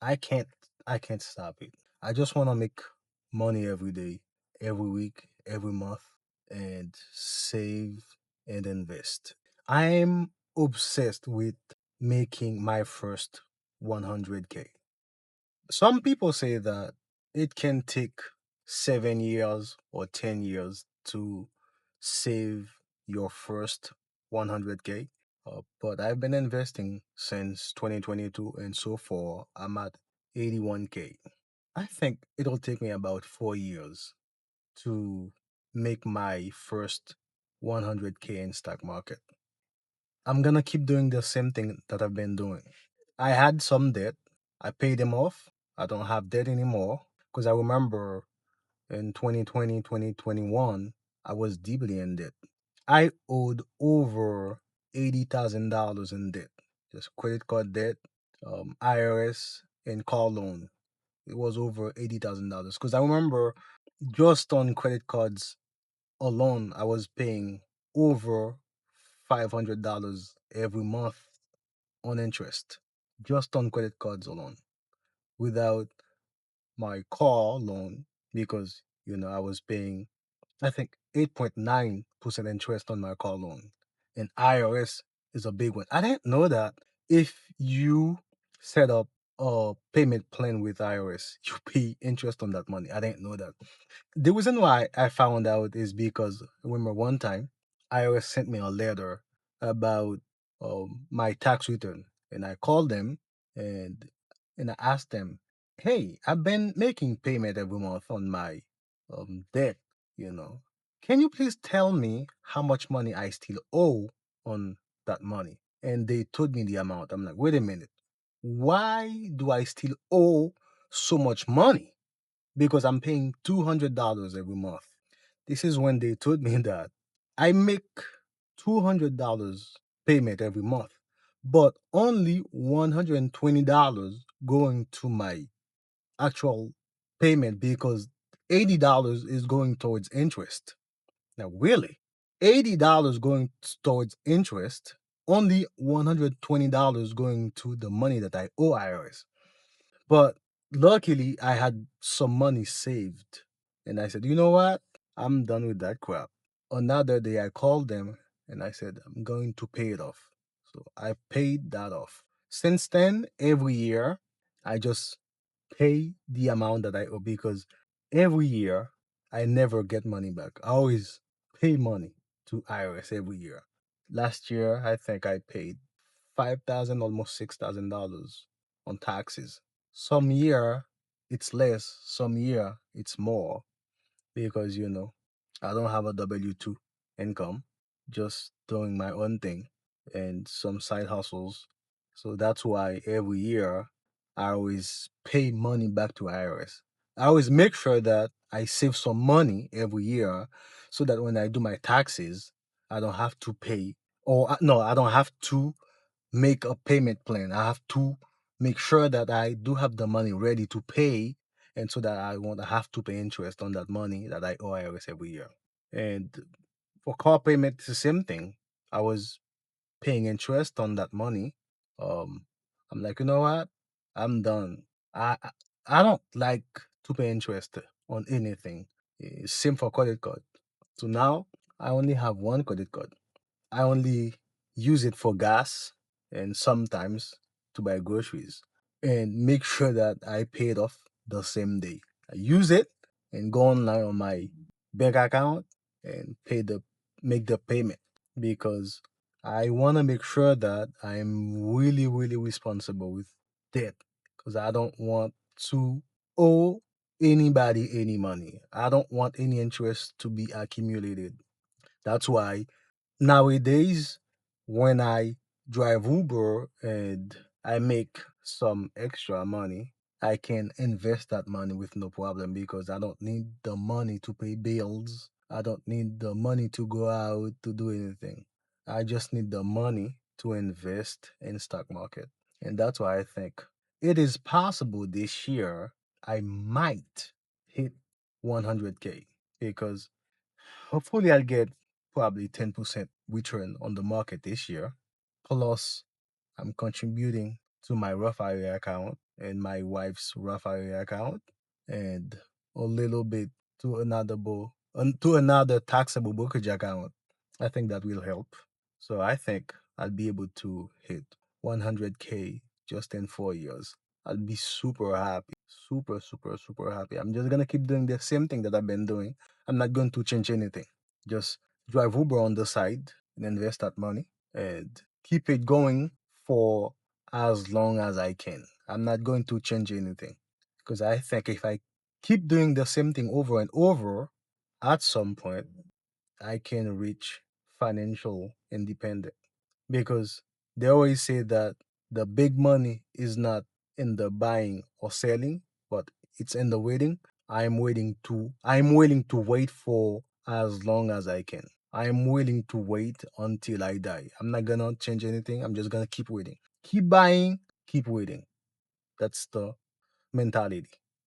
I can't I can't stop it. I just want to make money every day, every week, every month, and save and invest. I'm obsessed with making my first 100K. Some people say that it can take 7 years or 10 years to save your first 100K. But I've been investing since 2022, and so far I'm at 81K. I think it'll take me about 4 years to make my first 100K in stock market. I'm gonna keep doing the same thing that I've been doing. I had some debt. I paid them off. I don't have debt anymore because I remember in 2020, 2021, I was deeply in debt. I owed over $80,000 in debt, just credit card debt, IRS, and car loan. It was over $80,000 because I remember just on credit cards alone, I was paying over $500 every month on interest, just on credit cards alone, without my car loan, because I was paying, I think, 8.9% interest on my car loan. And IRS is a big one. I didn't know that if you set up a payment plan with IRS, you pay interest on that money. I didn't know that. The reason why I found out is because I remember one time IRS sent me a letter about my tax return, and I called them and I asked them, "Hey, I've been making payment every month on my debt. You know, can you please tell me how much money I still owe on that money?" And they told me the amount. I'm like, "Wait a minute, why do I still owe so much money?" Because I'm paying $200 every month. This is when they told me that I make $200 payment every month, but only $120 going to my actual payment because $80 is going towards interest. Now, really? $80 going towards interest, only $120 going to the money that I owe IRS. But luckily, I had some money saved. And I said, you know what? I'm done with that crap. Another day, I called them and I said, I'm going to pay it off. So I paid that off. Since then, every year, I just pay the amount that I owe because every year, I never get money back. I always pay money to IRS every year. Last year, I think I paid 5,000, almost $6,000 on taxes. Some year it's less, some year it's more because I don't have a W-2 income, just doing my own thing and some side hustles. So that's why every year I always pay money back to IRS. I always make sure that I save some money every year so that when I do my taxes, I don't have to pay, or no, I don't have to make a payment plan. I have to make sure that I do have the money ready to pay, and so that I won't have to pay interest on that money that I owe IRS every year. And for car payment, it's the same thing. I was paying interest on that money. Um, I'm like, you know what? I'm done. I don't like to pay interest on anything. Same for credit card. So now I only have one credit card. I only use it for gas and sometimes to buy groceries and make sure that I pay it off the same day. I use it and go online on my bank account and make the payment because I want to make sure that I'm really, really responsible with debt because I don't want to owe anybody any money. I don't want any interest to be accumulated. That's why nowadays, when I drive Uber and I make some extra money, I can invest that money with no problem because I don't need the money to pay bills. I don't need the money to go out to do anything. I just need the money to invest in stock market. And that's why I think it is possible this year I might hit 100K because hopefully, I'll get probably 10% return on the market this year. Plus, I'm contributing to my Roth IRA account. in my wife's Roth IRA account and a little bit to another taxable brokerage account. I think that will help. So I think I'll be able to hit 100K just in 4 years. I'll be super happy, super, super, super happy. I'm just gonna keep doing the same thing that I've been doing. I'm not going to change anything. Just drive Uber on the side and invest that money and keep it going for as long as I can. I'm not going to change anything because I think if I keep doing the same thing over and over, at some point I can reach financial independence. Because they always say that the big money is not in the buying or selling, but it's in the waiting. I'm willing to wait for as long as I can. I'm willing to wait until I die. I'm not gonna change anything. I'm just gonna keep waiting. Keep buying, keep waiting. That's the mentality.